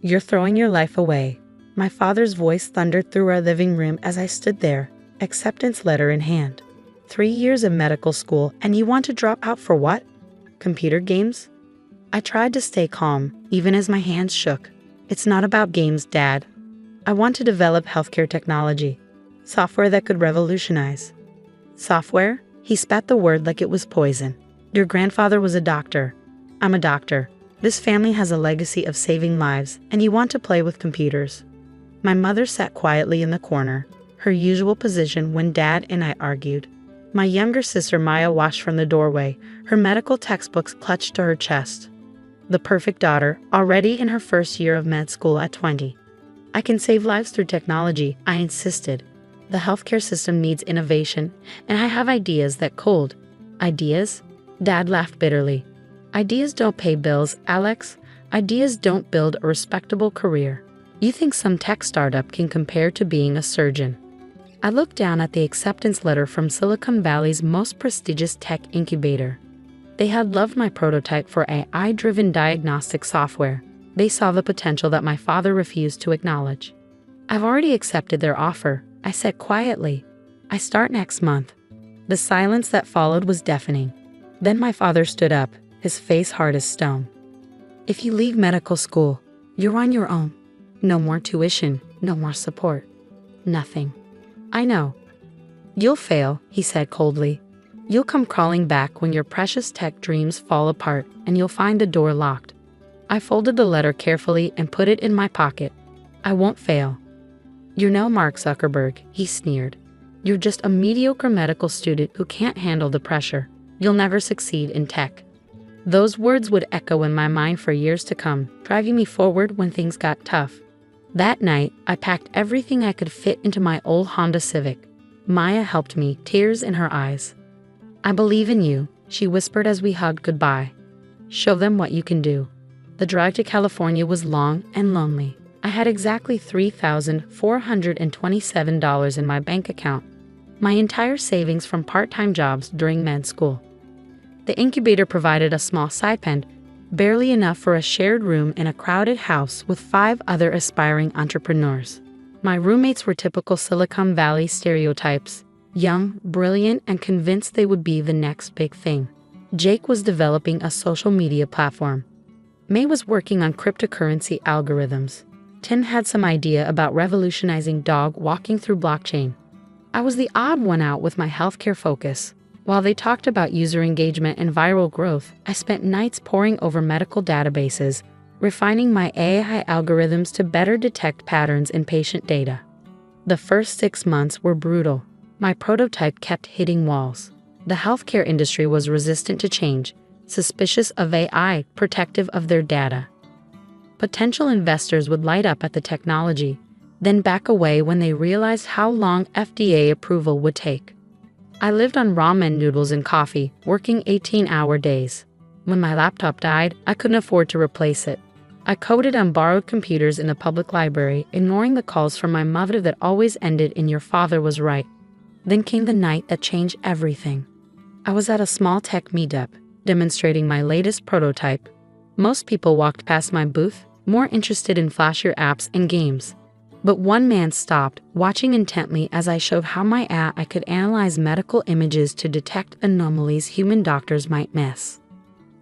You're throwing your life away. My father's voice thundered through our living room as I stood there, acceptance letter in hand. 3 years of medical school, and you want to drop out for what? Computer games? I tried to stay calm, even as my hands shook. It's not about games, Dad. I want to develop healthcare technology. Software that could revolutionize. Software? He spat the word like it was poison. Your grandfather was a doctor. I'm a doctor. This family has a legacy of saving lives, and you want to play with computers. My mother sat quietly in the corner, her usual position when Dad and I argued. My younger sister Maya watched from the doorway, her medical textbooks clutched to her chest. The perfect daughter, already in her first year of med school at 20. I can save lives through technology, I insisted. The healthcare system needs innovation, and I have ideas that cold. Ideas? Dad laughed bitterly. Ideas don't pay bills, Alex. Ideas don't build a respectable career. You think some tech startup can compare to being a surgeon. I looked down at the acceptance letter from Silicon Valley's most prestigious tech incubator. They had loved my prototype for AI-driven diagnostic software. They saw the potential that my father refused to acknowledge. I've already accepted their offer, I said quietly. I start next month. The silence that followed was deafening. Then my father stood up, his face hard as stone. If you leave medical school, you're on your own. No more tuition, no more support. Nothing. I know. You'll fail, he said coldly. You'll come crawling back when your precious tech dreams fall apart and you'll find the door locked. I folded the letter carefully and put it in my pocket. I won't fail. You're no Mark Zuckerberg, he sneered. You're just a mediocre medical student who can't handle the pressure. You'll never succeed in tech. Those words would echo in my mind for years to come, driving me forward when things got tough. That night, I packed everything I could fit into my old Honda Civic. Maya helped me, tears in her eyes. I believe in you, she whispered as we hugged goodbye. Show them what you can do. The drive to California was long and lonely. I had exactly $3,427 in my bank account, my entire savings from part-time jobs during med school. The incubator provided a small stipend, barely enough for a shared room in a crowded house with 5 other aspiring entrepreneurs. My roommates were typical Silicon Valley stereotypes, young, brilliant, and convinced they would be the next big thing. Jake was developing a social media platform. May was working on cryptocurrency algorithms. Tim had some idea about revolutionizing dog walking through blockchain. I was the odd one out with my healthcare focus. While they talked about user engagement and viral growth, I spent nights poring over medical databases, refining my AI algorithms to better detect patterns in patient data. The first 6 months were brutal. My prototype kept hitting walls. The healthcare industry was resistant to change, suspicious of AI, protective of their data. Potential investors would light up at the technology, then back away when they realized how long FDA approval would take. I lived on ramen noodles and coffee, working 18-hour days. When my laptop died, I couldn't afford to replace it. I coded on borrowed computers in the public library, ignoring the calls from my mother that always ended in "your father was right." Then came the night that changed everything. I was at a small tech meetup, demonstrating my latest prototype. Most people walked past my booth, more interested in flashier apps and games. But one man stopped, watching intently as I showed how my AI could analyze medical images to detect anomalies human doctors might miss.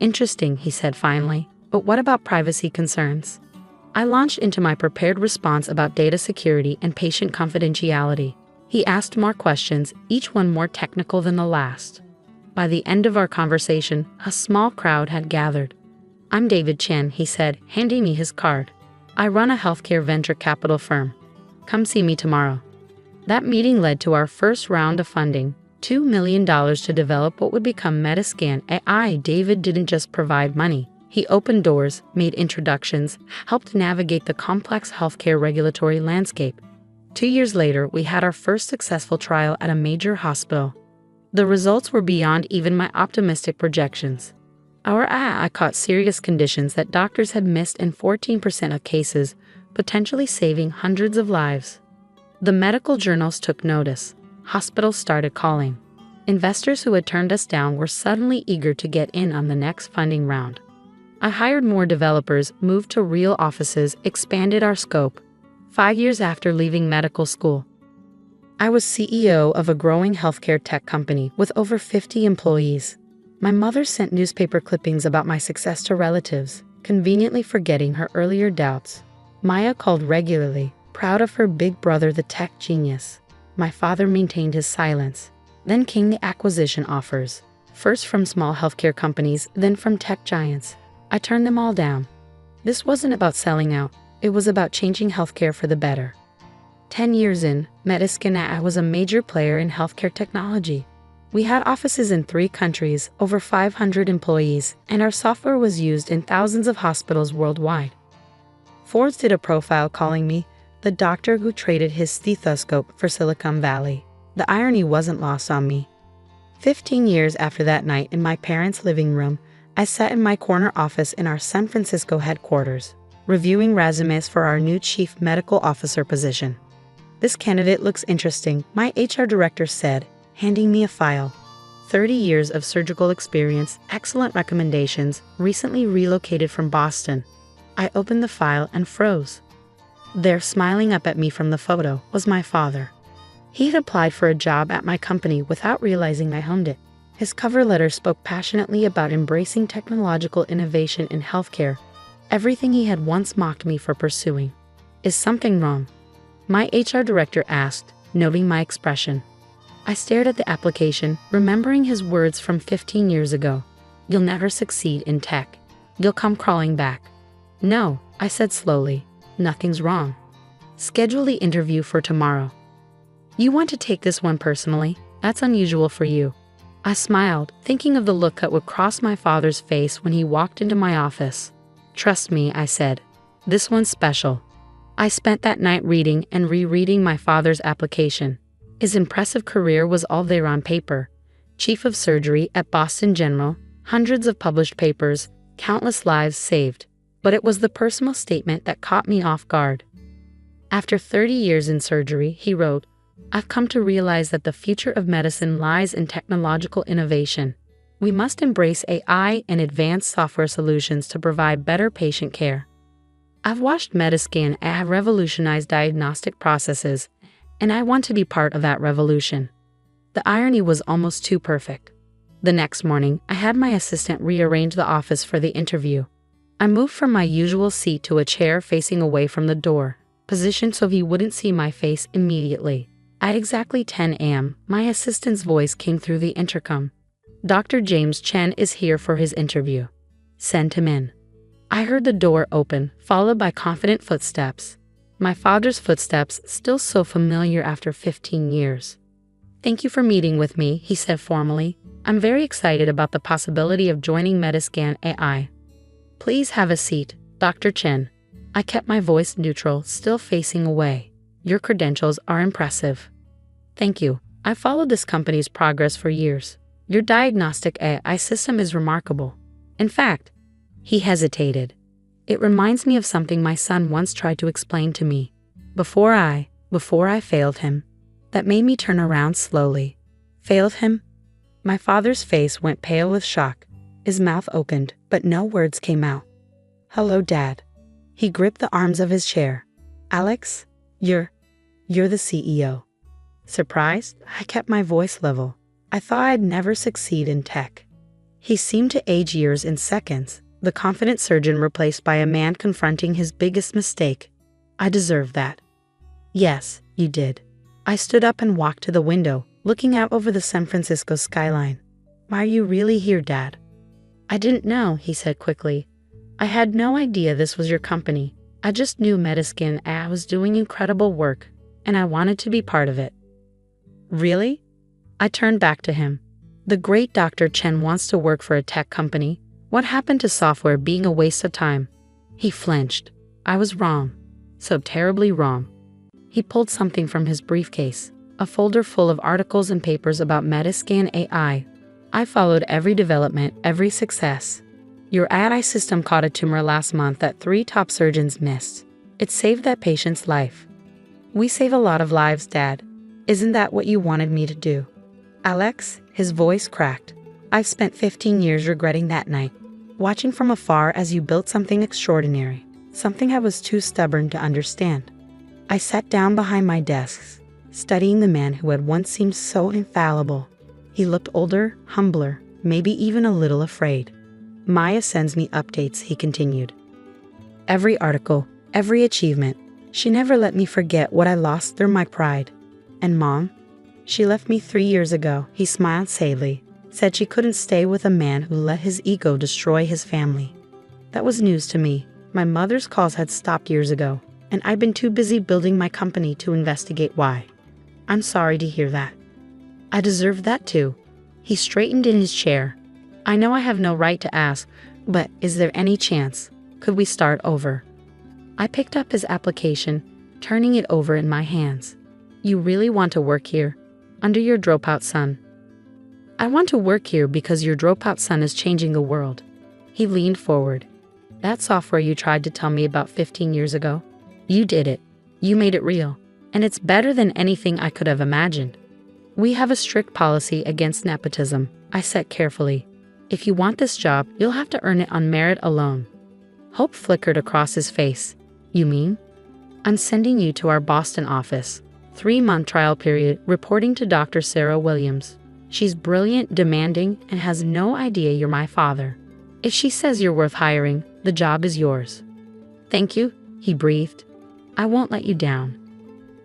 Interesting, he said finally, but what about privacy concerns? I launched into my prepared response about data security and patient confidentiality. He asked more questions, each one more technical than the last. By the end of our conversation, a small crowd had gathered. I'm David Chen, he said, handing me his card. I run a healthcare venture capital firm. Come see me tomorrow. That meeting led to our first round of funding, $2 million to develop what would become Metascan AI. David didn't just provide money. He opened doors, made introductions, helped navigate the complex healthcare regulatory landscape. 2 years later, we had our first successful trial at a major hospital. The results were beyond even my optimistic projections. Our AI caught serious conditions that doctors had missed in 14% of cases, potentially saving hundreds of lives. The medical journals took notice. Hospitals started calling. Investors who had turned us down were suddenly eager to get in on the next funding round. I hired more developers, moved to real offices, expanded our scope. 5 years after leaving medical school, I was CEO of a growing healthcare tech company with over 50 employees. My mother sent newspaper clippings about my success to relatives, conveniently forgetting her earlier doubts. Maya called regularly, proud of her big brother, the tech genius. My father maintained his silence. Then came the acquisition offers, first from small healthcare companies, then from tech giants. I turned them all down. This wasn't about selling out, it was about changing healthcare for the better. 10 years in, Mediscan AI was a major player in healthcare technology. We had offices in 3 countries, over 500 employees, and our software was used in thousands of hospitals worldwide. Forbes did a profile calling me the doctor who traded his stethoscope for Silicon Valley. The irony wasn't lost on me. 15 years after that night in my parents' living room, I sat in my corner office in our San Francisco headquarters, reviewing resumes for our new chief medical officer position. "This candidate looks interesting," my HR director said, handing me a file. 30 years of surgical experience, excellent recommendations, recently relocated from Boston. I opened the file and froze. There, smiling up at me from the photo, was my father. He had applied for a job at my company without realizing I owned it. His cover letter spoke passionately about embracing technological innovation in healthcare, everything he had once mocked me for pursuing. "Is something wrong?" my HR director asked, noting my expression. I stared at the application, remembering his words from 15 years ago. "You'll never succeed in tech. You'll come crawling back." "No," I said slowly. "Nothing's wrong. Schedule the interview for tomorrow." "You want to take this one personally? That's unusual for you." I smiled, thinking of the look that would cross my father's face when he walked into my office. "Trust me," I said. "This one's special." I spent that night reading and rereading my father's application. His impressive career was all there on paper. Chief of surgery at Boston General, hundreds of published papers, countless lives saved. But it was the personal statement that caught me off guard. After 30 years in surgery, he wrote, "I've come to realize that the future of medicine lies in technological innovation. We must embrace AI and advanced software solutions to provide better patient care. I've watched Mediscan AI revolutionize diagnostic processes, and I want to be part of that revolution." The irony was almost too perfect. The next morning, I had my assistant rearrange the office for the interview. I moved from my usual seat to a chair facing away from the door, positioned so he wouldn't see my face immediately. At exactly 10 a.m., my assistant's voice came through the intercom. "Dr. James Chen is here for his interview. Send him in." I heard the door open, followed by confident footsteps. My father's footsteps, still so familiar after 15 years. "Thank you for meeting with me," he said formally. "I'm very excited about the possibility of joining Mediscan AI. Please have a seat, Dr. Chen." I kept my voice neutral, still facing away. "Your credentials are impressive." "Thank you. I followed this company's progress for years. Your diagnostic AI system is remarkable. In fact," he hesitated, "it reminds me of something my son once tried to explain to me. Before I failed him." That made me turn around slowly. "Failed him?" My father's face went pale with shock. His mouth opened, but no words came out. "Hello, Dad." He gripped the arms of his chair. "Alex, you're the CEO." Surprised, I kept my voice level. I thought I'd never succeed in tech. He seemed to age years in seconds, the confident surgeon replaced by a man confronting his biggest mistake. I deserved that. "Yes, you did." I stood up and walked to the window, looking out over the San Francisco skyline. "Why are you really here, Dad?" "I didn't know," he said quickly. "I had no idea this was your company. I just knew Mediscan AI was doing incredible work, and I wanted to be part of it." "Really?" I turned back to him. "The great Dr. Chen wants to work for a tech company. What happened to software being a waste of time?" He flinched. I was wrong. So terribly wrong. He pulled something from his briefcase, a folder full of articles and papers about Mediscan AI. I followed every development, every success. "Your AI system caught a tumor last month that 3 top surgeons missed. It saved that patient's life." "We save a lot of lives, Dad. Isn't that what you wanted me to do?" "Alex," his voice cracked. "I've spent 15 years regretting that night. watching from afar as you built something extraordinary, something I was too stubborn to understand. I sat down behind my desk, studying the man who had once seemed so infallible. He looked older, humbler, maybe even a little afraid. Maya sends me updates, he continued. Every article, every achievement. She never let me forget what I lost through my pride. And Mom? She left me 3 years ago, he smiled sadly, said she couldn't stay with a man who let his ego destroy his family. That was news to me. My mother's calls had stopped years ago, and I'd been too busy building my company to investigate why. I'm sorry to hear that. I deserved that too. He straightened in his chair. I know I have no right to ask, but is there any chance? Could we start over? I picked up his application, turning it over in my hands. You really want to work here? Under your dropout son? I want to work here because your dropout son is changing the world. He leaned forward. That software you tried to tell me about 15 years ago? You did it. You made it real. And it's better than anything I could have imagined. We have a strict policy against nepotism, I said carefully. If you want this job, you'll have to earn it on merit alone. Hope flickered across his face. You mean? I'm sending you to our Boston office. 3-month trial period, reporting to Dr. Sarah Williams. She's brilliant, demanding, and has no idea you're my father. If she says you're worth hiring, the job is yours. Thank you, he breathed. I won't let you down.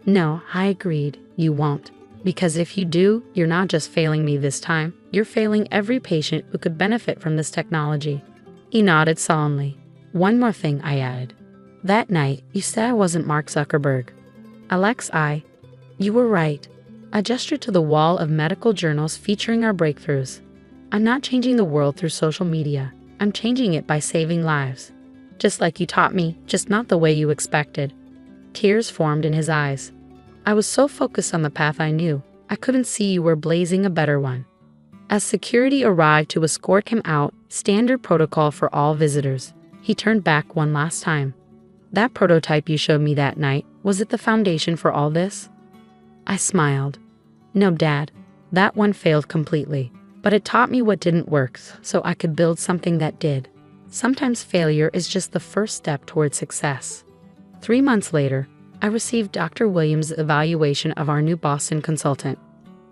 No, I agreed, you won't. Because if you do, you're not just failing me this time, you're failing every patient who could benefit from this technology. He nodded solemnly. One more thing, I added. That night, you said I wasn't Mark Zuckerberg. Alex, You were right. I gestured to the wall of medical journals featuring our breakthroughs. I'm not changing the world through social media. I'm changing it by saving lives. Just like you taught me, just not the way you expected. Tears formed in his eyes. I was so focused on the path I knew, I couldn't see you were blazing a better one. As security arrived to escort him out, standard protocol for all visitors, he turned back one last time. That prototype you showed me that night, was it the foundation for all this? I smiled. No, Dad, that one failed completely, but it taught me what didn't work so I could build something that did. Sometimes failure is just the first step toward success. 3 months later, I received Dr. Williams' evaluation of our new Boston consultant.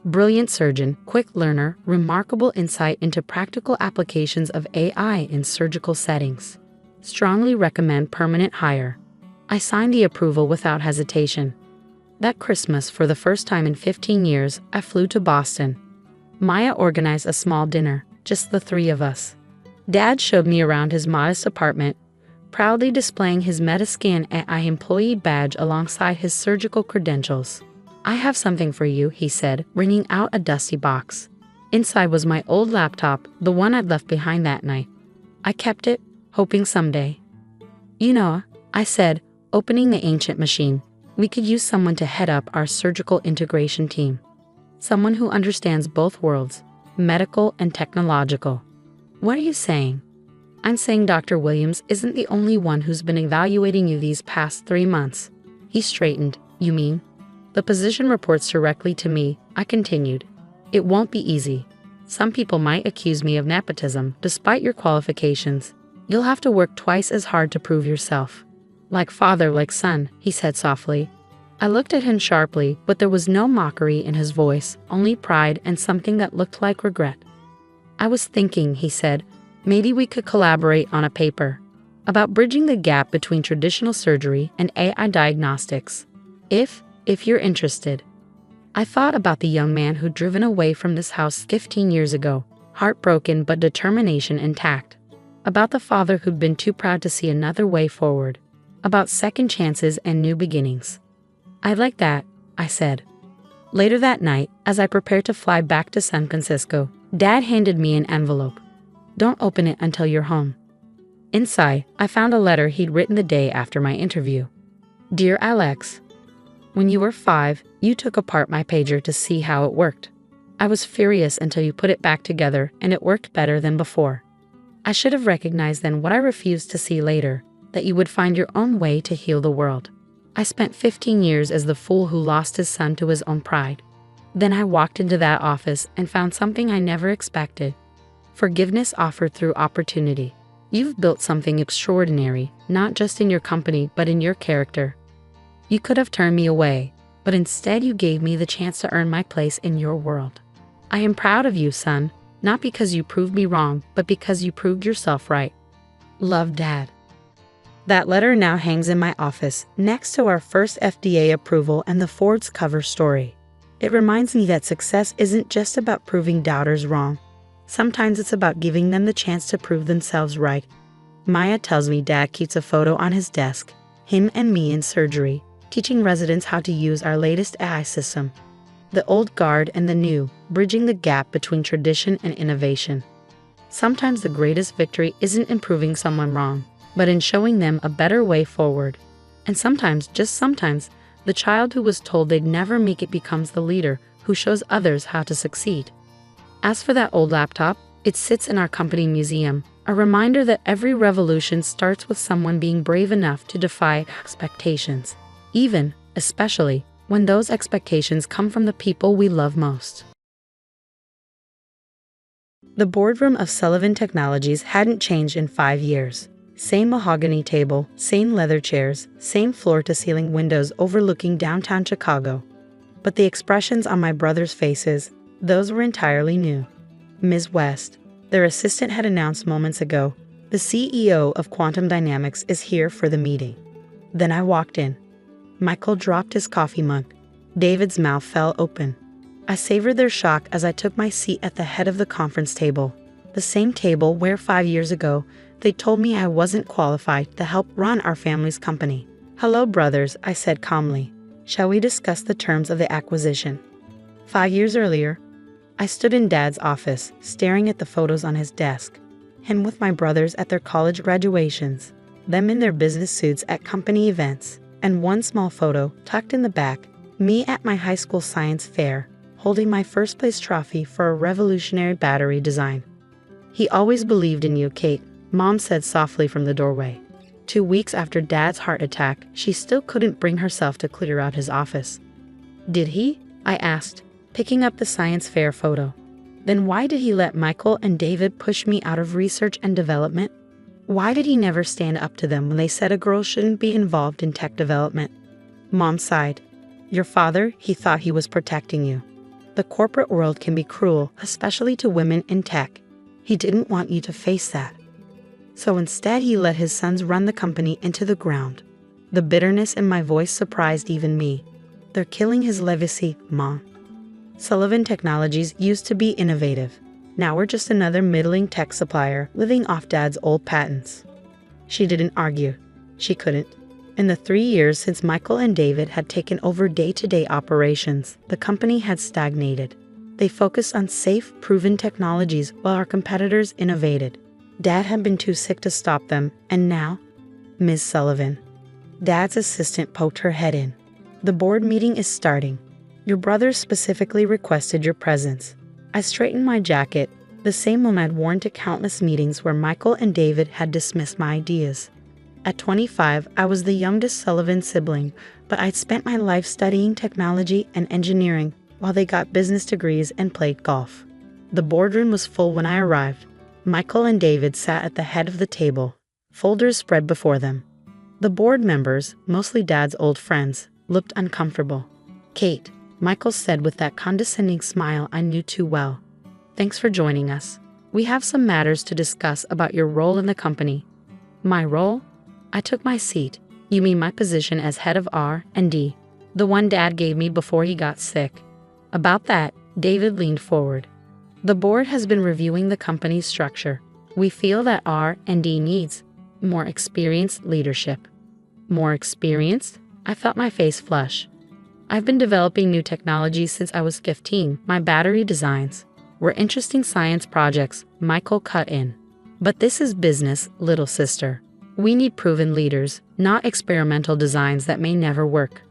Brilliant surgeon, quick learner, remarkable insight into practical applications of AI in surgical settings. Strongly recommend permanent hire. I signed the approval without hesitation. That Christmas, for the first time in 15 years, I flew to Boston. Maya organized a small dinner, just the 3 of us. Dad showed me around his modest apartment, proudly displaying his Metascan AI employee badge alongside his surgical credentials. I have something for you, he said, bringing out a dusty box. Inside was my old laptop, the one I'd left behind that night. I kept it, hoping someday. You know, I said, opening the ancient machine, we could use someone to head up our surgical integration team. Someone who understands both worlds, medical and technological. What are you saying? I'm saying Dr. Williams isn't the only one who's been evaluating you these past 3 months. He straightened. You mean? The position reports directly to me, I continued. It won't be easy. Some people might accuse me of nepotism, despite your qualifications. You'll have to work twice as hard to prove yourself. Like father, like son, he said softly. I looked at him sharply, but there was no mockery in his voice, only pride and something that looked like regret. I was thinking, he said, maybe we could collaborate on a paper about bridging the gap between traditional surgery and AI diagnostics. If you're interested. I thought about the young man who'd driven away from this house 15 years ago, heartbroken but determination intact. About the father who'd been too proud to see another way forward. About second chances and new beginnings. I like that, I said. Later that night, as I prepared to fly back to San Francisco, Dad handed me an envelope. Don't open it until you're home. Inside, I found a letter he'd written the day after my interview. Dear Alex, when you were 5, you took apart my pager to see how it worked. I was furious until you put it back together and it worked better than before. I should have recognized then what I refused to see later, that you would find your own way to heal the world. I spent 15 years as the fool who lost his son to his own pride. Then I walked into that office and found something I never expected. Forgiveness offered through opportunity. You've built something extraordinary, not just in your company, but in your character. You could have turned me away, but instead you gave me the chance to earn my place in your world. I am proud of you, son, not because you proved me wrong, but because you proved yourself right. Love, Dad. That letter now hangs in my office, next to our first FDA approval and the Ford's cover story. It reminds me that success isn't just about proving doubters wrong. Sometimes it's about giving them the chance to prove themselves right. Maya tells me Dad keeps a photo on his desk, him and me in surgery, teaching residents how to use our latest AI system. The old guard and the new, bridging the gap between tradition and innovation. Sometimes the greatest victory isn't in proving someone wrong, but in showing them a better way forward. And sometimes, just sometimes, the child who was told they'd never make it becomes the leader who shows others how to succeed. As for that old laptop, it sits in our company museum, a reminder that every revolution starts with someone being brave enough to defy expectations, even, especially, when those expectations come from the people we love most. The boardroom of Sullivan Technologies hadn't changed in 5 years. Same mahogany table, same leather chairs, same floor-to-ceiling windows overlooking downtown Chicago. But the expressions on my brothers' faces, those were entirely new. Ms. West, their assistant, had announced moments ago, the CEO of Quantum Dynamics is here for the meeting. Then I walked in. Michael dropped his coffee mug. David's mouth fell open. I savored their shock as I took my seat at the head of the conference table, the same table where 5 years ago they told me I wasn't qualified to help run our family's company. "Hello, brothers," I said calmly. "Shall we discuss the terms of the acquisition?" 5 years earlier, I stood in Dad's office, staring at the photos on his desk. Him with my brothers at their college graduations, them in their business suits at company events, and one small photo tucked in the back, me at my high school science fair, holding my first place trophy for a revolutionary battery design. "He always believed in you, Kate," Mom said softly from the doorway. 2 weeks after Dad's heart attack, she still couldn't bring herself to clear out his office. "Did he?" I asked, picking up the science fair photo. "Then why did he let Michael and David push me out of research and development? Why did he never stand up to them when they said a girl shouldn't be involved in tech development?" Mom sighed. "Your father, he thought he was protecting you. The corporate world can be cruel, especially to women in tech. He didn't want you to face that. So instead he let his sons run the company into the ground." The bitterness in my voice surprised even me. "They're killing his legacy, Mom. Sullivan Technologies used to be innovative. Now we're just another middling tech supplier living off Dad's old patents." She didn't argue. She couldn't. In the 3 years since Michael and David had taken over day-to-day operations, the company had stagnated. They focused on safe, proven technologies while our competitors innovated. Dad had been too sick to stop them, and now, Ms. Sullivan. Dad's assistant poked her head in. "The board meeting is starting. Your brothers specifically requested your presence." I straightened my jacket, the same one I'd worn to countless meetings where Michael and David had dismissed my ideas. At 25, I was the youngest Sullivan sibling, but I'd spent my life studying technology and engineering while they got business degrees and played golf. The boardroom was full when I arrived. Michael and David sat at the head of the table, folders spread before them. The board members, mostly Dad's old friends, looked uncomfortable. "Kate," Michael said with that condescending smile I knew too well. "Thanks for joining us. We have some matters to discuss about your role in the company." "My role?" I took my seat. "You mean my position as head of R&D, the one Dad gave me before he got sick?" "About that," David leaned forward. "The board has been reviewing the company's structure. We feel that R&D needs more experienced leadership." "More experienced?" I felt my face flush. "I've been developing new technologies since I was 15. My battery designs were interesting science projects," Michael cut in. "But this is business, little sister. We need proven leaders, not experimental designs that may never work."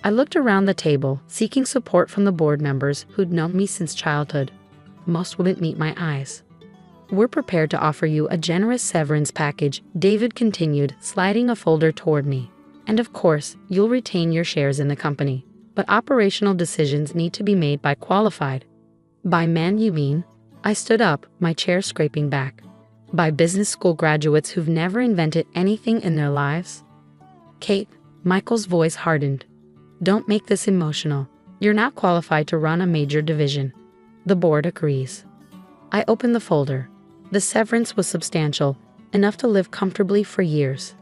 I looked around the table, seeking support from the board members who'd known me since childhood. Most wouldn't meet my eyes. "We're prepared to offer you a generous severance package," David continued, sliding a folder toward me. "And of course, you'll retain your shares in the company. But operational decisions need to be made by qualified." "By men, you mean?" I stood up, my chair scraping back. By business school graduates who've never invented anything in their lives? Kate, Michael's voice hardened. Don't make this emotional. You're not qualified to run a major division. The board agrees. I opened the folder. The severance was substantial, enough to live comfortably for years.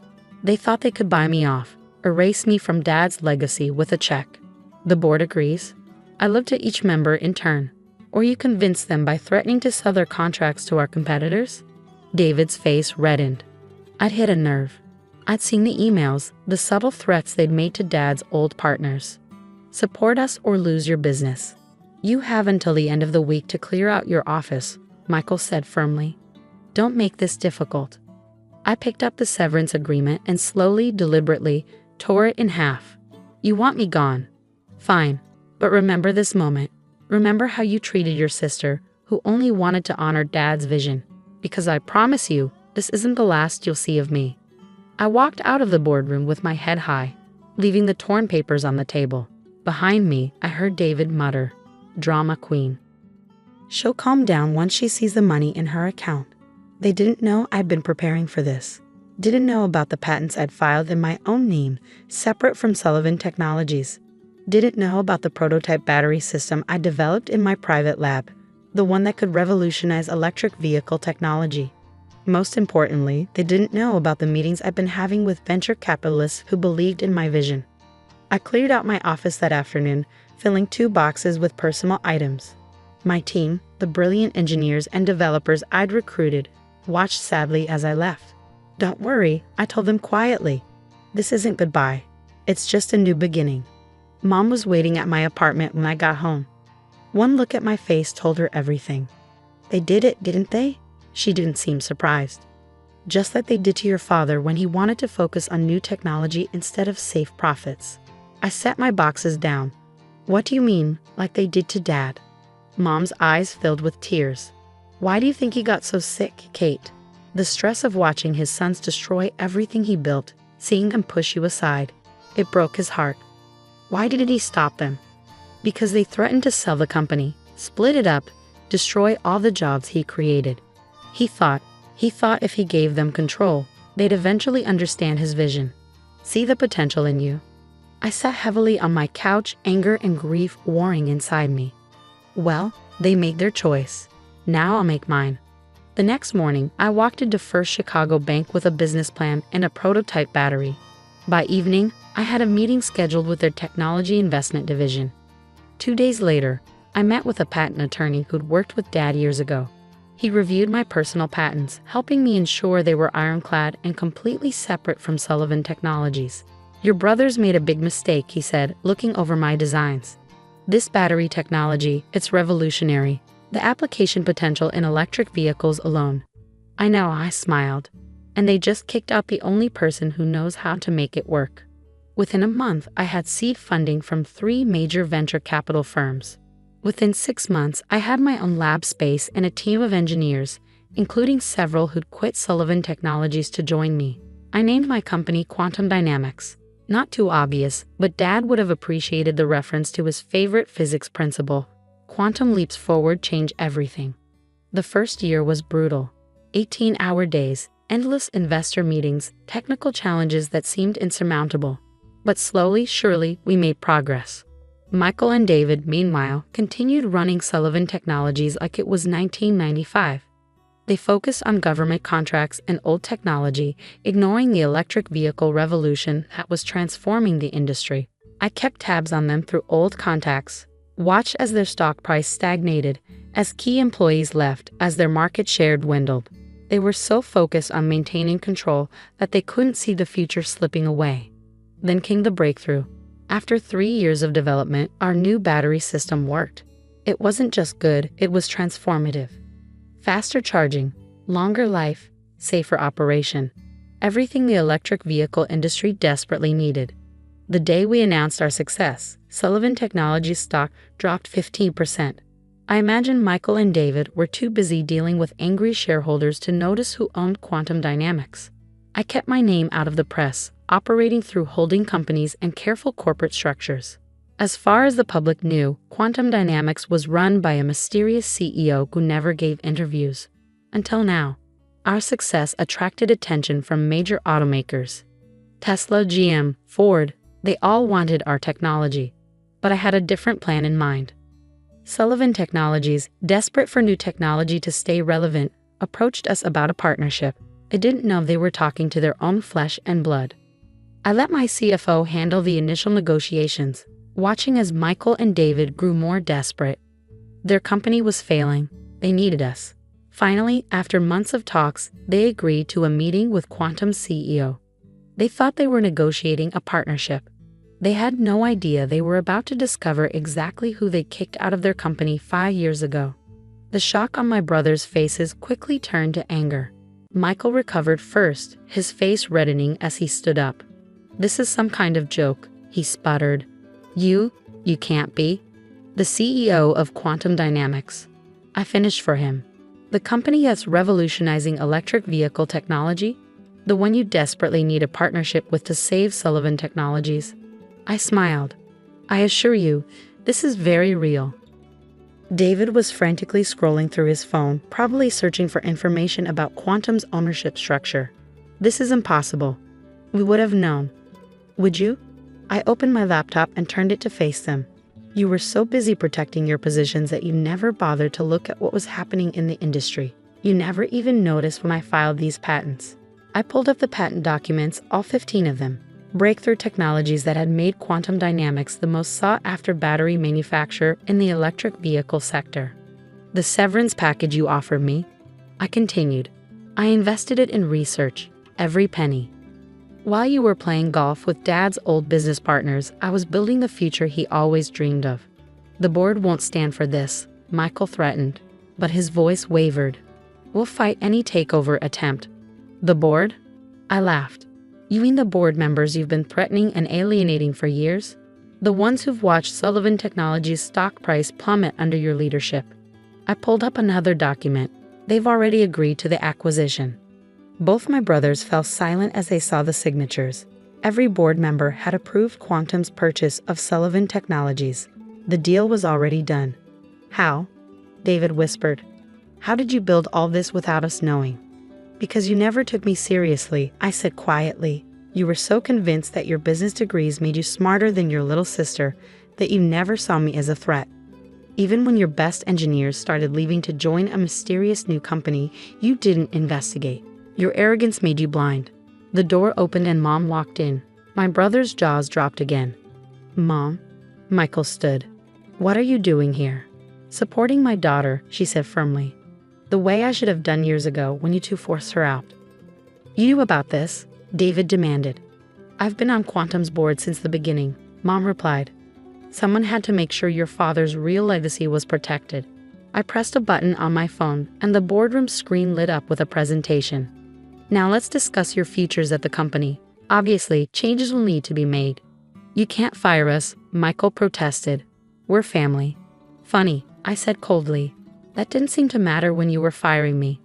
They thought they could buy me off, erase me from Dad's legacy with a check. The board agrees. I looked at each member in turn. Or you convince them by threatening to sell their contracts to our competitors? David's face reddened. I'd hit a nerve. I'd seen the emails, the subtle threats they'd made to Dad's old partners. Support us or lose your business. You have until the end of the week to clear out your office, Michael said firmly. Don't make this difficult. I picked up the severance agreement and slowly, deliberately, tore it in half. You want me gone? Fine. But remember this moment. Remember how you treated your sister, who only wanted to honor Dad's vision. Because I promise you, this isn't the last you'll see of me. I walked out of the boardroom with my head high, leaving the torn papers on the table. Behind me, I heard David mutter, "Drama queen. She'll calm down once she sees the money in her account." They didn't know I'd been preparing for this. Didn't know about the patents I'd filed in my own name, separate from Sullivan Technologies. Didn't know about the prototype battery system I developed in my private lab, the one that could revolutionize electric vehicle technology. Most importantly, they didn't know about the meetings I'd been having with venture capitalists who believed in my vision. I cleared out my office that afternoon, filling 2 boxes with personal items. My team, the brilliant engineers and developers I'd recruited, watched sadly as I left. Don't worry, I told them quietly. This isn't goodbye. It's just a new beginning. Mom was waiting at my apartment when I got home. One look at my face told her everything. They did it, didn't they? She didn't seem surprised. Just like they did to your father when he wanted to focus on new technology instead of safe profits. I set my boxes down. What do you mean, like they did to Dad? Mom's eyes filled with tears. Why do you think he got so sick, Kate? The stress of watching his sons destroy everything he built, seeing them push you aside. It broke his heart. Why did he stop them? Because they threatened to sell the company, split it up, destroy all the jobs he created. He thought if he gave them control, they'd eventually understand his vision. See the potential in you. I sat heavily on my couch, anger and grief warring inside me. Well, they made their choice. Now I'll make mine. The next morning, I walked into First Chicago Bank with a business plan and a prototype battery. By evening, I had a meeting scheduled with their technology investment division. 2 days later, I met with a patent attorney who'd worked with Dad years ago. He reviewed my personal patents, helping me ensure they were ironclad and completely separate from Sullivan Technologies. Your brothers made a big mistake, he said, looking over my designs. This battery technology, it's revolutionary. The application potential in electric vehicles alone. I know, I smiled. And they just kicked out the only person who knows how to make it work. Within a month, I had seed funding from 3 major venture capital firms. Within 6 months, I had my own lab space and a team of engineers, including several who'd quit Sullivan Technologies to join me. I named my company Quantum Dynamics. Not too obvious, but Dad would have appreciated the reference to his favorite physics principle. Quantum leaps forward change everything. The first year was brutal. 18-hour days, endless investor meetings, technical challenges that seemed insurmountable. But slowly, surely, we made progress. Michael and David, meanwhile, continued running Sullivan Technologies like it was 1995. They focused on government contracts and old technology, ignoring the electric vehicle revolution that was transforming the industry. I kept tabs on them through old contacts, watched as their stock price stagnated, as key employees left, as their market share dwindled. They were so focused on maintaining control that they couldn't see the future slipping away. Then came the breakthrough. After 3 years of development, our new battery system worked. It wasn't just good, it was transformative. Faster charging, longer life, safer operation. Everything the electric vehicle industry desperately needed. The day we announced our success, Sullivan Technologies stock dropped 15%. I imagine Michael and David were too busy dealing with angry shareholders to notice who owned Quantum Dynamics. I kept my name out of the press, operating through holding companies and careful corporate structures. As far as the public knew, Quantum Dynamics was run by a mysterious CEO who never gave interviews. Until now. Our success attracted attention from major automakers. Tesla, GM, Ford, they all wanted our technology. But I had a different plan in mind. Sullivan Technologies, desperate for new technology to stay relevant, approached us about a partnership. I didn't know they were talking to their own flesh and blood. I let my CFO handle the initial negotiations, watching as Michael and David grew more desperate. Their company was failing. They needed us. Finally, after months of talks, they agreed to a meeting with Quantum's CEO. They thought they were negotiating a partnership. They had no idea they were about to discover exactly who they kicked out of their company 5 years ago. The shock on my brothers' faces quickly turned to anger. Michael recovered first, his face reddening as he stood up. "This is some kind of joke," he sputtered. You can't be." "The CEO of Quantum Dynamics." I finished for him. "The company that's revolutionizing electric vehicle technology? The one you desperately need a partnership with to save Sullivan Technologies?" I smiled. "I assure you, this is very real." David was frantically scrolling through his phone, probably searching for information about Quantum's ownership structure. "This is impossible. We would have known. Would you?" I opened my laptop and turned it to face them. "You were so busy protecting your positions that you never bothered to look at what was happening in the industry. You never even noticed when I filed these patents." I pulled up the patent documents, all 15 of them. Breakthrough technologies that had made Quantum Dynamics the most sought-after battery manufacturer in the electric vehicle sector. "The severance package you offered me," I continued. "I invested it in research, every penny. While you were playing golf with Dad's old business partners, I was building the future he always dreamed of." "The board won't stand for this," Michael threatened, but his voice wavered. "We'll fight any takeover attempt." "The board?" I laughed. "You mean the board members you've been threatening and alienating for years? The ones who've watched Sullivan Technologies' stock price plummet under your leadership?" I pulled up another document. "They've already agreed to the acquisition." Both my brothers fell silent as they saw the signatures. Every board member had approved Quantum's purchase of Sullivan Technologies. The deal was already done. "How?" David whispered. "How did you build all this without us knowing?" "Because you never took me seriously," I said quietly. "You were so convinced that your business degrees made you smarter than your little sister that you never saw me as a threat. Even when your best engineers started leaving to join a mysterious new company, you didn't investigate. Your arrogance made you blind." The door opened and Mom walked in. My brother's jaws dropped again. "Mom?" Michael stood. "What are you doing here?" "Supporting my daughter," she said firmly. "The way I should have done years ago when you two forced her out." "You knew about this?" David demanded. "I've been on Quantum's board since the beginning," Mom replied. "Someone had to make sure your father's real legacy was protected." I pressed a button on my phone and the boardroom screen lit up with a presentation. "Now let's discuss your futures at the company. Obviously, changes will need to be made." "You can't fire us," Michael protested. "We're family." "Funny," I said coldly. "That didn't seem to matter when you were firing me.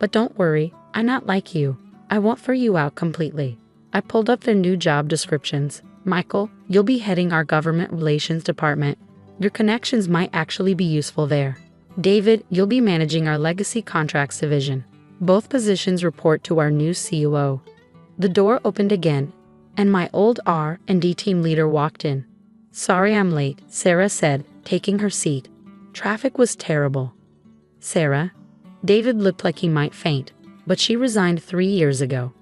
But don't worry, I'm not like you. I won't throw you out completely." I pulled up their new job descriptions. "Michael, you'll be heading our government relations department. Your connections might actually be useful there. David, you'll be managing our legacy contracts division. Both positions report to our new COO." The door opened again, and my old R&D team leader walked in. "Sorry I'm late," Sarah said, taking her seat. "Traffic was terrible." "Sarah?" David looked like he might faint, but she resigned 3 years ago.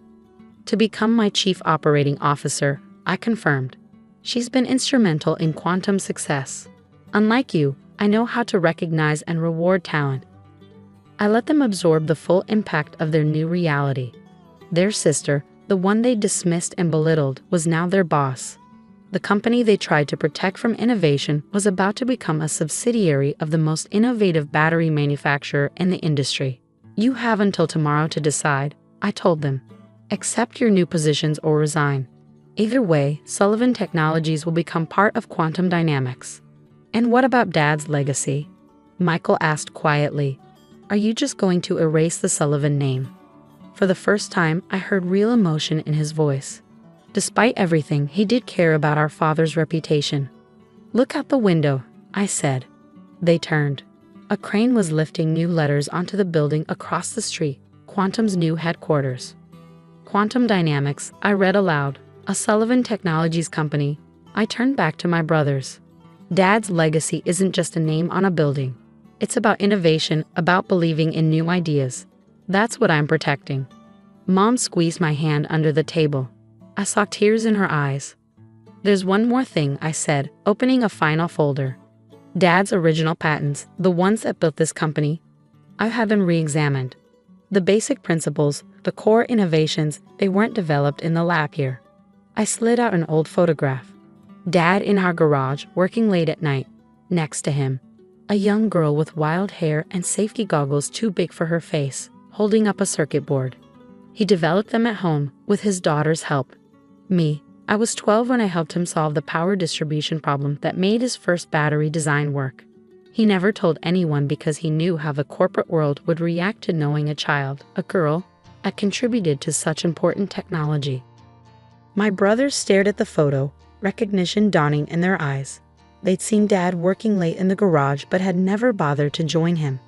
"To become my chief operating officer," I confirmed. "She's been instrumental in Quantum's success. Unlike you, I know how to recognize and reward talent." I let them absorb the full impact of their new reality. Their sister, the one they dismissed and belittled, was now their boss. The company they tried to protect from innovation was about to become a subsidiary of the most innovative battery manufacturer in the industry. "You have until tomorrow to decide," I told them. "Accept your new positions or resign. Either way, Sullivan Technologies will become part of Quantum Dynamics." "And what about Dad's legacy?" Michael asked quietly. "Are you just going to erase the Sullivan name?" For the first time, I heard real emotion in his voice. Despite everything, he did care about our father's reputation. "Look out the window," I said. They turned. A crane was lifting new letters onto the building across the street. Quantum's new headquarters. Quantum Dynamics, I read aloud. A Sullivan Technologies company. I turned back to my brothers. Dad's legacy isn't just a name on a building. It's about innovation, about believing in new ideas. That's what I'm protecting. Mom squeezed my hand under the table. I saw tears in her eyes. There's one more thing, I said, opening a final folder. Dad's original patents, the ones that built this company, I've had them re-examined. The basic principles, the core innovations, they weren't developed in the lab here. I slid out an old photograph. Dad in our garage, working late at night. Next to him, a young girl with wild hair and safety goggles too big for her face, holding up a circuit board. He developed them at home, with his daughter's help. Me, I was 12 when I helped him solve the power distribution problem that made his first battery design work. He never told anyone because he knew how the corporate world would react to knowing a child, a girl, had contributed to such important technology. My brothers stared at the photo, recognition dawning in their eyes. They'd seen Dad working late in the garage but had never bothered to join him.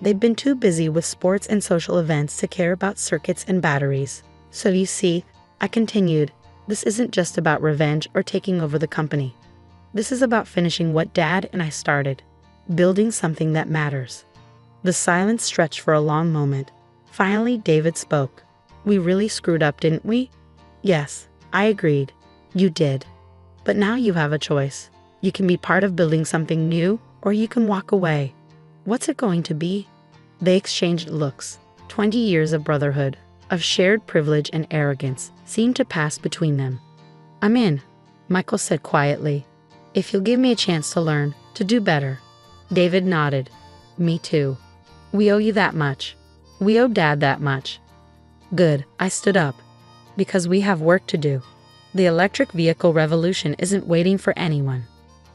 They'd been too busy with sports and social events to care about circuits and batteries. So you see, I continued, this isn't just about revenge or taking over the company. This is about finishing what Dad and I started, building something that matters. The silence stretched for a long moment. Finally, David spoke. We really screwed up, didn't we? Yes, I agreed. You did. But now you have a choice. You can be part of building something new, or you can walk away. What's it going to be? They exchanged looks. 20 years of brotherhood, of shared privilege and arrogance, seemed to pass between them. I'm in, Michael said quietly. If you'll give me a chance to learn, to do better. David nodded. Me too. We owe you that much. We owe Dad that much. Good, I stood up. Because we have work to do. The electric vehicle revolution isn't waiting for anyone.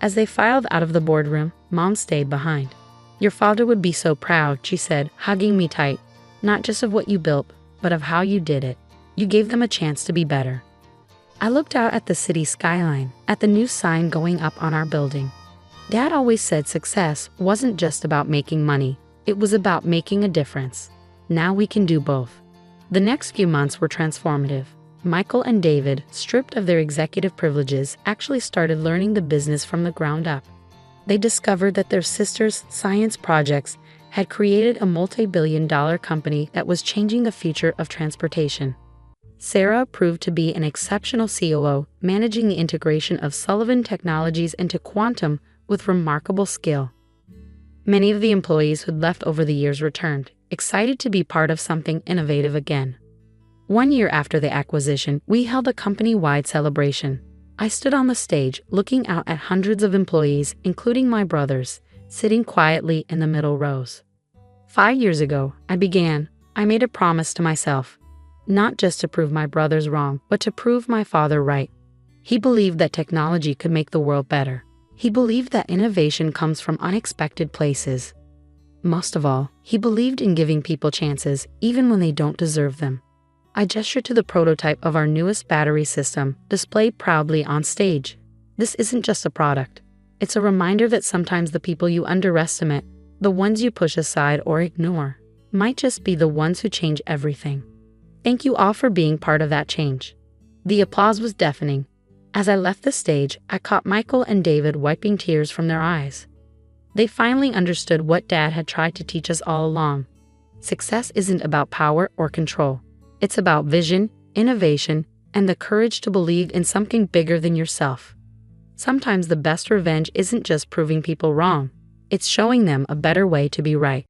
As they filed out of the boardroom, Mom stayed behind. Your father would be so proud, she said, hugging me tight. Not just of what you built, but of how you did it. You gave them a chance to be better. I looked out at the city skyline, at the new sign going up on our building. Dad always said success wasn't just about making money, it was about making a difference. Now we can do both. The next few months were transformative. Michael and David, stripped of their executive privileges, actually started learning the business from the ground up. They discovered that their sister's science projects had created a multi-billion-dollar company that was changing the future of transportation. Sarah proved to be an exceptional COO, managing the integration of Sullivan Technologies into Quantum with remarkable skill. Many of the employees who'd left over the years returned, excited to be part of something innovative again. 1 year after the acquisition, we held a company-wide celebration. I stood on the stage, looking out at hundreds of employees, including my brothers, sitting quietly in the middle rows. 5 years ago, I made a promise to myself. Not just to prove my brothers wrong, but to prove my father right. He believed that technology could make the world better. He believed that innovation comes from unexpected places. Most of all, he believed in giving people chances, even when they don't deserve them. I gestured to the prototype of our newest battery system, displayed proudly on stage. This isn't just a product. It's a reminder that sometimes the people you underestimate, the ones you push aside or ignore, might just be the ones who change everything. Thank you all for being part of that change. The applause was deafening. As I left the stage, I caught Michael and David wiping tears from their eyes. They finally understood what Dad had tried to teach us all along. Success isn't about power or control. It's about vision, innovation, and the courage to believe in something bigger than yourself. Sometimes the best revenge isn't just proving people wrong. It's showing them a better way to be right.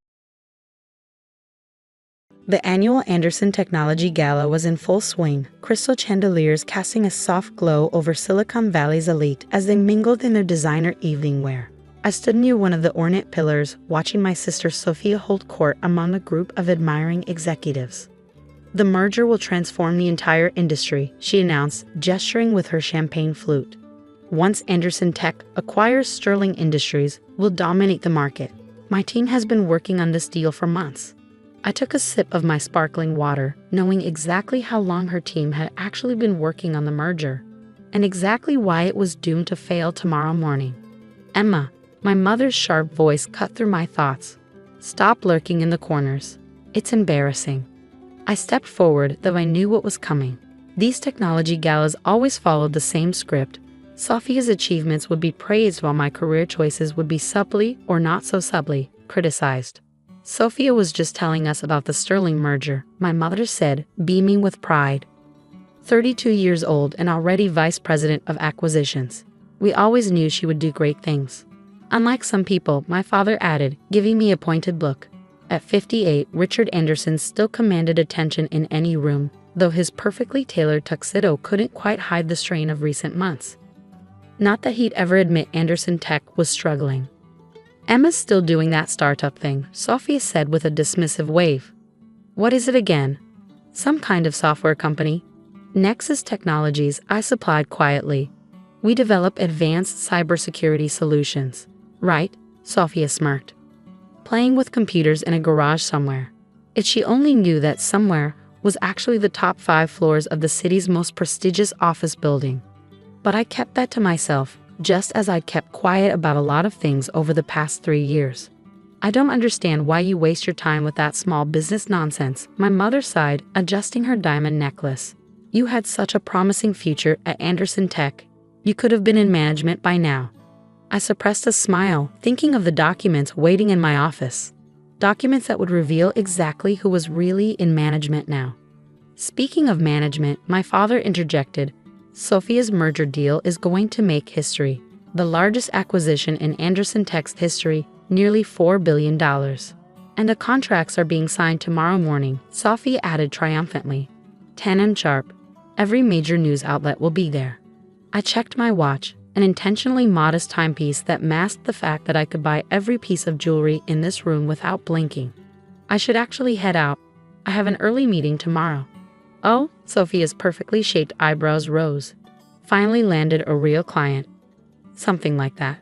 The annual Anderson Technology Gala was in full swing, crystal chandeliers casting a soft glow over Silicon Valley's elite as they mingled in their designer evening wear. I stood near one of the ornate pillars, watching my sister Sophia hold court among a group of admiring executives. The merger will transform the entire industry, she announced, gesturing with her champagne flute. Once Anderson Tech acquires Sterling Industries, we'll dominate the market. My team has been working on this deal for months. I took a sip of my sparkling water, knowing exactly how long her team had actually been working on the merger, and exactly why it was doomed to fail tomorrow morning. Emma, my mother's sharp voice cut through my thoughts. Stop lurking in the corners. It's embarrassing. I stepped forward, though I knew what was coming. These technology galas always followed the same script. Sophia's achievements would be praised while my career choices would be subtly, or not so subtly, criticized. Sophia was just telling us about the Sterling merger, my mother said, beaming with pride. 32 years old and already vice president of acquisitions. We always knew she would do great things. Unlike some people, my father added, giving me a pointed look. At 58, Richard Anderson still commanded attention in any room, though his perfectly tailored tuxedo couldn't quite hide the strain of recent months. Not that he'd ever admit Anderson Tech was struggling. Emma's still doing that startup thing, Sophia said with a dismissive wave. What is it again? Some kind of software company? Nexus Technologies, I supplied quietly. We develop advanced cybersecurity solutions. Right? Sophia smirked. Playing with computers in a garage somewhere. If she only knew that somewhere was actually the top 5 floors of the city's most prestigious office building. But I kept that to myself, just as I'd kept quiet about a lot of things over the past 3 years. I don't understand why you waste your time with that small business nonsense, my mother sighed, adjusting her diamond necklace. You had such a promising future at Anderson Tech. You could have been in management by now. I suppressed a smile, thinking of the documents waiting in my office. Documents that would reveal exactly who was really in management now. Speaking of management, my father interjected, Sophia's merger deal is going to make history. The largest acquisition in Anderson Tech's history, nearly $4 billion. And the contracts are being signed tomorrow morning, Sophia added triumphantly. 10 a.m. sharp. Every major news outlet will be there. I checked my watch, an intentionally modest timepiece that masked the fact that I could buy every piece of jewelry in this room without blinking. I should actually head out. I have an early meeting tomorrow. Oh, Sophia's perfectly shaped eyebrows rose. Finally landed a real client. Something like that.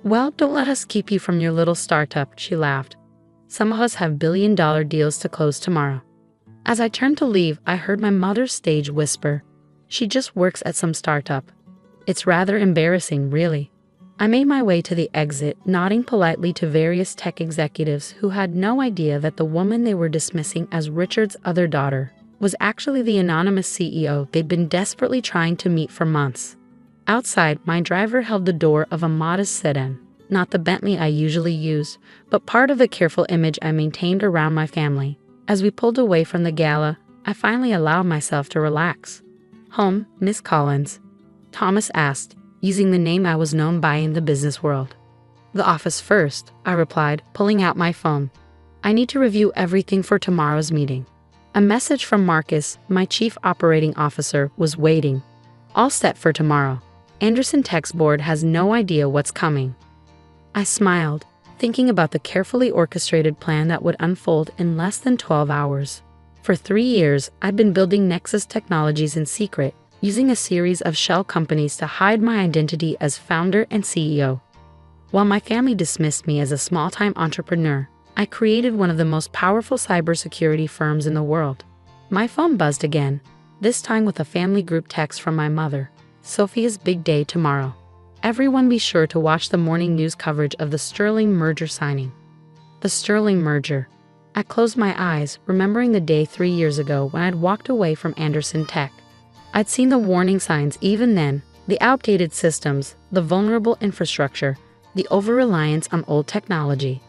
Well, don't let us keep you from your little startup, she laughed. Some of us have billion-dollar deals to close tomorrow. As I turned to leave, I heard my mother's stage whisper, she just works at some startup. It's rather embarrassing, really. I made my way to the exit, nodding politely to various tech executives who had no idea that the woman they were dismissing as Richard's other daughter was actually the anonymous CEO they'd been desperately trying to meet for months. Outside, my driver held the door of a modest sedan, not the Bentley I usually use, but part of the careful image I maintained around my family. As we pulled away from the gala, I finally allowed myself to relax. Home, Miss Collins? Thomas asked, using the name I was known by in the business world. The office first, I replied, pulling out my phone. I need to review everything for tomorrow's meeting. A message from Marcus, my chief operating officer, was waiting. All set for tomorrow. Anderson Tech's board has no idea what's coming. I smiled, thinking about the carefully orchestrated plan that would unfold in less than 12 hours. For 3 years, I'd been building Nexus Technologies in secret, using a series of shell companies to hide my identity as founder and CEO. While my family dismissed me as a small-time entrepreneur, I created one of the most powerful cybersecurity firms in the world. My phone buzzed again, this time with a family group text from my mother. Sophia's big day tomorrow. Everyone be sure to watch the morning news coverage of the Sterling merger signing. The Sterling merger. I closed my eyes, remembering the day 3 years ago when I'd walked away from Anderson Tech. I'd seen the warning signs even then, the outdated systems, the vulnerable infrastructure, the over-reliance on old technology.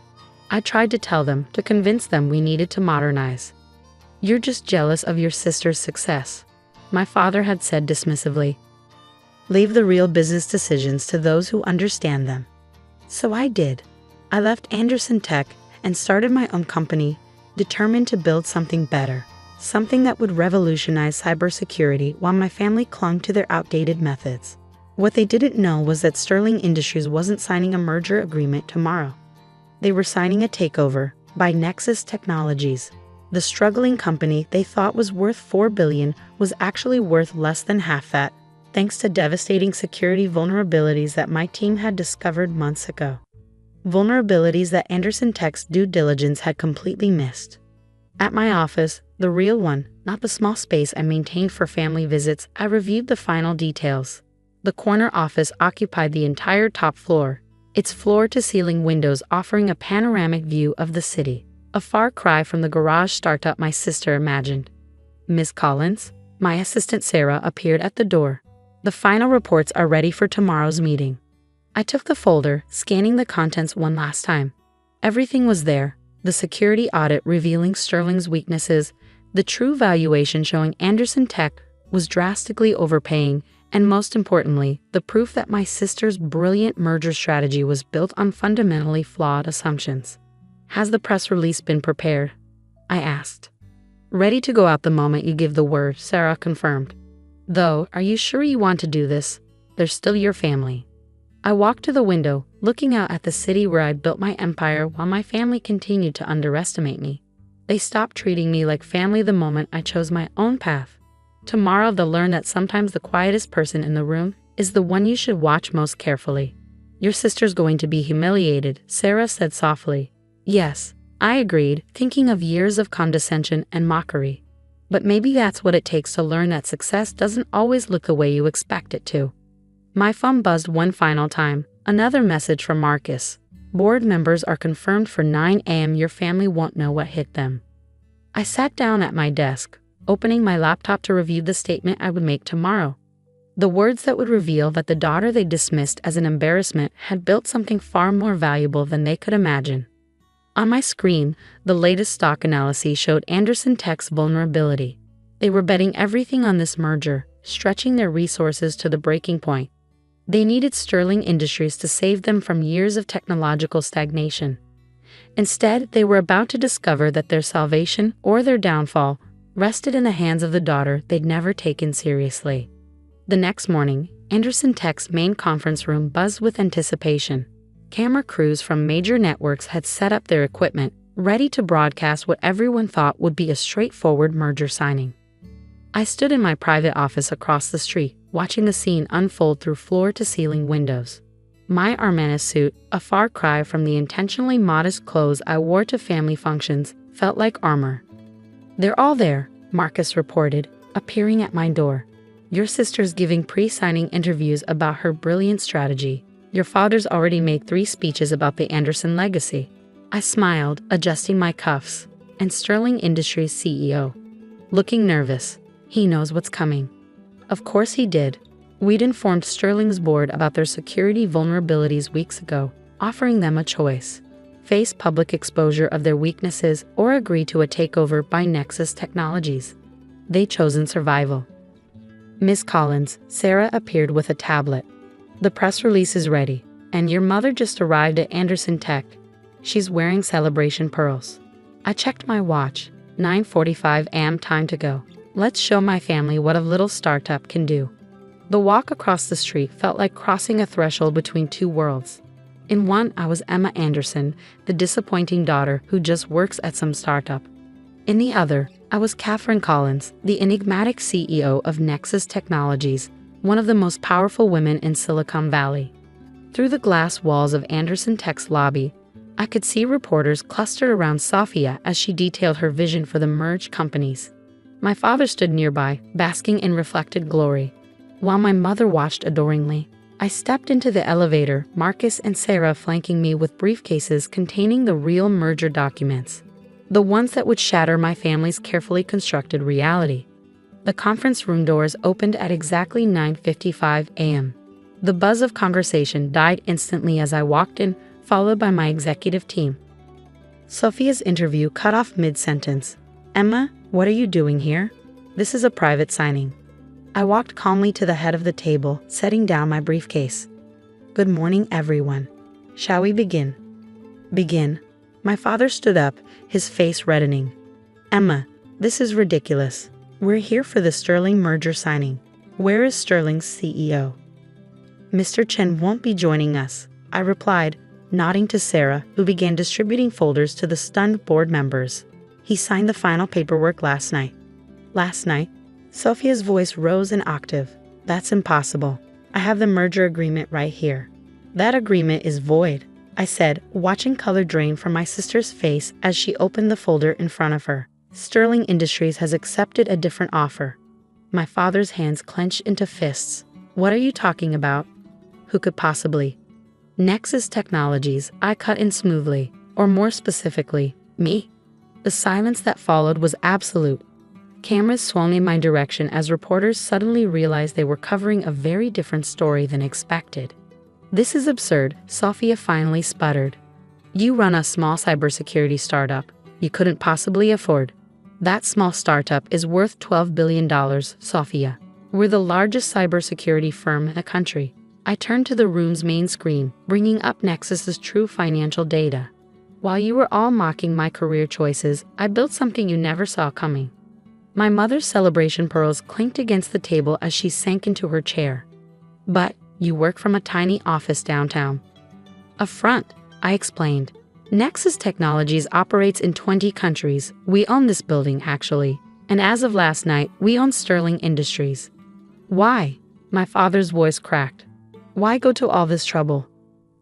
I tried to tell them, to convince them we needed to modernize. You're just jealous of your sister's success, my father had said dismissively. Leave the real business decisions to those who understand them. So I did. I left Anderson Tech and started my own company, determined to build something better, something that would revolutionize cybersecurity while my family clung to their outdated methods. What they didn't know was that Sterling Industries wasn't signing a merger agreement tomorrow. They were signing a takeover by Nexus Technologies. The struggling company they thought was worth $4 billion was actually worth less than half that, thanks to devastating security vulnerabilities that my team had discovered months ago. Vulnerabilities that Anderson Tech's due diligence had completely missed. At my office, the real one, not the small space I maintained for family visits, I reviewed the final details. The corner office occupied the entire top floor, its floor-to-ceiling windows offering a panoramic view of the city. a far cry from the garage startup my sister imagined. Miss Collins, my assistant Sarah appeared at the door. The final reports are ready for tomorrow's meeting. I took the folder, scanning the contents one last time. Everything was there: the security audit revealing Sterling's weaknesses, the true valuation showing Anderson Tech was drastically overpaying, and most importantly, the proof that my sister's brilliant merger strategy was built on fundamentally flawed assumptions. Has the press release been prepared? I asked. Ready to go out the moment you give the word, Sarah confirmed. Though, are you sure you want to do this? They're still your family. I walked to the window, looking out at the city where I'd built my empire while my family continued to underestimate me. They stopped treating me like family the moment I chose my own path. Tomorrow they'll learn that sometimes the quietest person in the room is the one you should watch most carefully. Your sister's going to be humiliated, Sarah said softly. Yes, I agreed, thinking of years of condescension and mockery. But maybe that's what it takes to learn that success doesn't always look the way you expect it to. My phone buzzed one final time, another message from Marcus. Board members are confirmed for 9 a.m. Your family won't know what hit them. I sat down at my desk, opening my laptop to review the statement I would make tomorrow. The words that would reveal that the daughter they dismissed as an embarrassment had built something far more valuable than they could imagine. On my screen, the latest stock analysis showed Anderson Tech's vulnerability. They were betting everything on this merger, stretching their resources to the breaking point. They needed Sterling Industries to save them from years of technological stagnation. Instead, they were about to discover that their salvation, or their downfall, rested in the hands of the daughter they'd never taken seriously. The next morning, Anderson Tech's main conference room buzzed with anticipation. Camera crews from major networks had set up their equipment, ready to broadcast what everyone thought would be a straightforward merger signing. I stood in my private office across the street, watching the scene unfold through floor-to-ceiling windows. My Armani suit, a far cry from the intentionally modest clothes I wore to family functions, felt like armor. They're all there, Marcus reported, appearing at my door. Your sister's giving pre-signing interviews about her brilliant strategy. Your father's already made 3 speeches about the Anderson legacy. I smiled, adjusting my cuffs, and Sterling Industries CEO, looking nervous. He knows what's coming. Of course he did. We'd informed Sterling's board about their security vulnerabilities weeks ago, offering them a choice: face public exposure of their weaknesses or agree to a takeover by Nexus Technologies. They'd chosen survival. Miss Collins, Sarah appeared with a tablet. The press release is ready, and your mother just arrived at Anderson Tech. She's wearing celebration pearls. I checked my watch. 9:45 a.m. time to go. Let's show my family what a little startup can do. The walk across the street felt like crossing a threshold between two worlds. In one, I was Emma Anderson, the disappointing daughter who just works at some startup. In the other, I was Catherine Collins, the enigmatic CEO of Nexus Technologies, one of the most powerful women in Silicon Valley. Through the glass walls of Anderson Tech's lobby, I could see reporters clustered around Sophia as she detailed her vision for the merged companies. My father stood nearby, basking in reflected glory. While my mother watched adoringly, I stepped into the elevator, Marcus and Sarah flanking me with briefcases containing the real merger documents, the ones that would shatter my family's carefully constructed reality. The conference room doors opened at exactly 9:55 a.m. The buzz of conversation died instantly as I walked in, followed by my executive team. Sophia's interview cut off mid-sentence. "Emma, what are you doing here? This is a private signing." I walked calmly to the head of the table, setting down my briefcase. "Good morning, everyone. Shall we begin?" "Begin?" My father stood up, his face reddening. "Emma, this is ridiculous. We're here for the Sterling merger signing. Where is Sterling's CEO?" "Mr. Chen won't be joining us," I replied, nodding to Sarah, who began distributing folders to the stunned board members. "He signed the final paperwork last night." "Last night?" Sophia's voice rose an octave. "That's impossible. I have the merger agreement right here." "That agreement is void," I said, watching color drain from my sister's face as she opened the folder in front of her. "Sterling Industries has accepted a different offer." My father's hands clenched into fists. "What are you talking about? Who could possibly?" "Nexus Technologies," I cut in smoothly. "Or more specifically, me. The silence that followed was absolute. Cameras swung in my direction as reporters suddenly realized they were covering a very different story than expected. "This is absurd," Sophia finally sputtered. "You run a small cybersecurity startup. You couldn't possibly afford. That small startup is worth $12 billion, Sophia. We're the largest cybersecurity firm in the country." I turned to the room's main screen, bringing up Nexus's true financial data. "While you were all mocking my career choices, I built something you never saw coming." My mother's celebration pearls clinked against the table as she sank into her chair. "But you work from a tiny office downtown." "A front," I explained. "Nexus Technologies operates in 20 countries. We own this building, actually. And as of last night, we own Sterling Industries." "Why?" My father's voice cracked. "Why go to all this trouble?"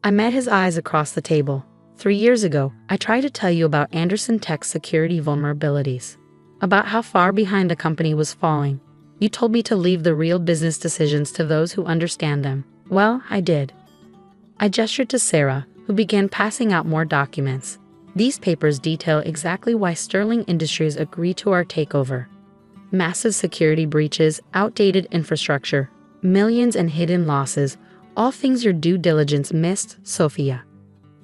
I met his eyes across the table. 3 years ago, I tried to tell you about Anderson Tech's security vulnerabilities. About how far behind the company was falling. You told me to leave the real business decisions to those who understand them. Well, I did. I gestured to Sarah, who began passing out more documents. "These papers detail exactly why Sterling Industries agreed to our takeover. Massive security breaches, outdated infrastructure, millions in hidden losses, all things your due diligence missed, Sophia."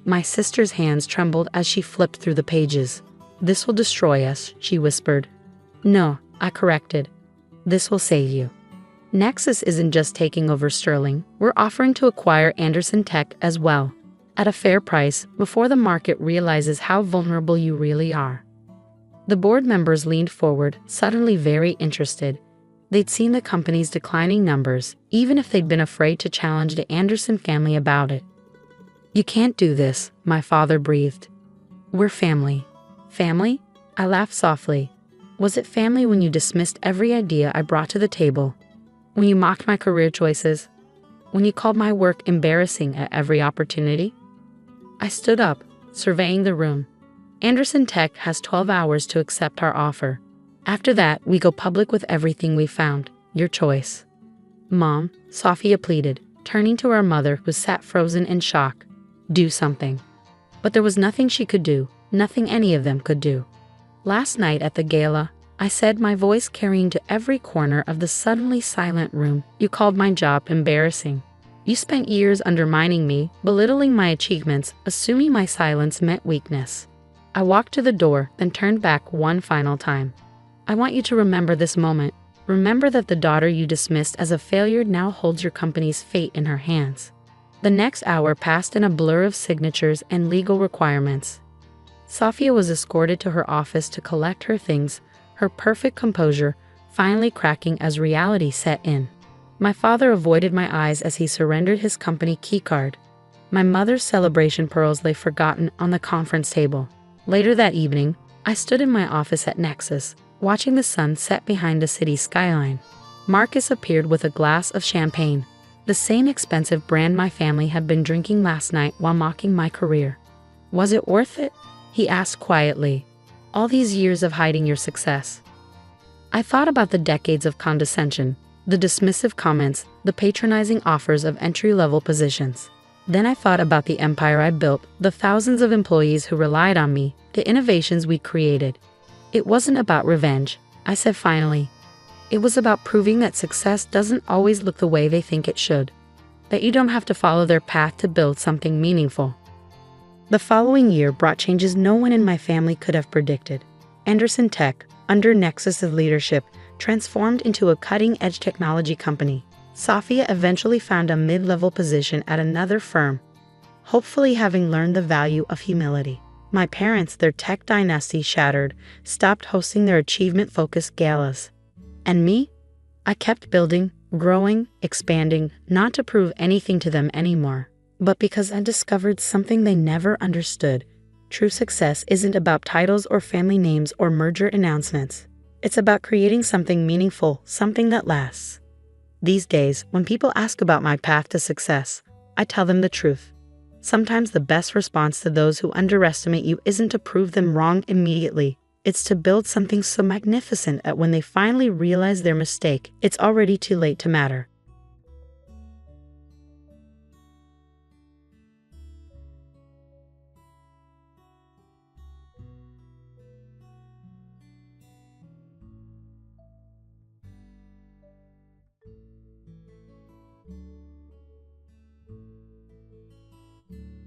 My sister's hands trembled as she flipped through the pages. "This will destroy us," she whispered. "No," I corrected. "This will save you. Nexus isn't just taking over Sterling, we're offering to acquire Anderson Tech as well. At a fair price, before the market realizes how vulnerable you really are." The board members leaned forward, suddenly very interested. They'd seen the company's declining numbers, even if they'd been afraid to challenge the Anderson family about it. "You can't do this," my father breathed. "We're family." "Family?" I laughed softly. "Was it family when you dismissed every idea I brought to the table? When you mocked my career choices? When you called my work embarrassing at every opportunity?" I stood up, surveying the room. "Anderson Tech has 12 hours to accept our offer. After that, we go public with everything we found. Your choice." "Mom," Sophia pleaded, turning to our mother who sat frozen in shock. "Do something." But there was nothing she could do, nothing any of them could do. "Last night at the gala," I said, my voice carrying to every corner of the suddenly silent room, "you called my job embarrassing. You spent years undermining me, belittling my achievements, assuming my silence meant weakness." I walked to the door, then turned back one final time. "I want you to remember this moment. Remember that the daughter you dismissed as a failure now holds your company's fate in her hands." The next hour passed in a blur of signatures and legal requirements. Sophia was escorted to her office to collect her things, her perfect composure finally cracking as reality set in. My father avoided my eyes as he surrendered his company keycard. My mother's celebration pearls lay forgotten on the conference table. Later that evening, I stood in my office at Nexus, watching the sun set behind the city skyline. Marcus appeared with a glass of champagne, the same expensive brand my family had been drinking last night while mocking my career. "Was it worth it?" he asked quietly. "All these years of hiding your success?" I thought about the decades of condescension, the dismissive comments, the patronizing offers of entry-level positions. Then I thought about the empire I built, the thousands of employees who relied on me, the innovations we created. "It wasn't about revenge," I said finally. "It was about proving that success doesn't always look the way they think it should. That you don't have to follow their path to build something meaningful." The following year brought changes no one in my family could have predicted. Anderson Tech, under Nexus's leadership, transformed into a cutting-edge technology company. Sophia eventually found a mid-level position at another firm, hopefully having learned the value of humility. My parents, their tech dynasty shattered, stopped hosting their achievement-focused galas. And me? I kept building, growing, expanding, not to prove anything to them anymore, but because I discovered something they never understood. True success isn't about titles or family names or merger announcements. It's about creating something meaningful, something that lasts. These days, when people ask about my path to success, I tell them the truth. Sometimes the best response to those who underestimate you isn't to prove them wrong immediately. It's to build something so magnificent that when they finally realize their mistake, it's already too late to matter.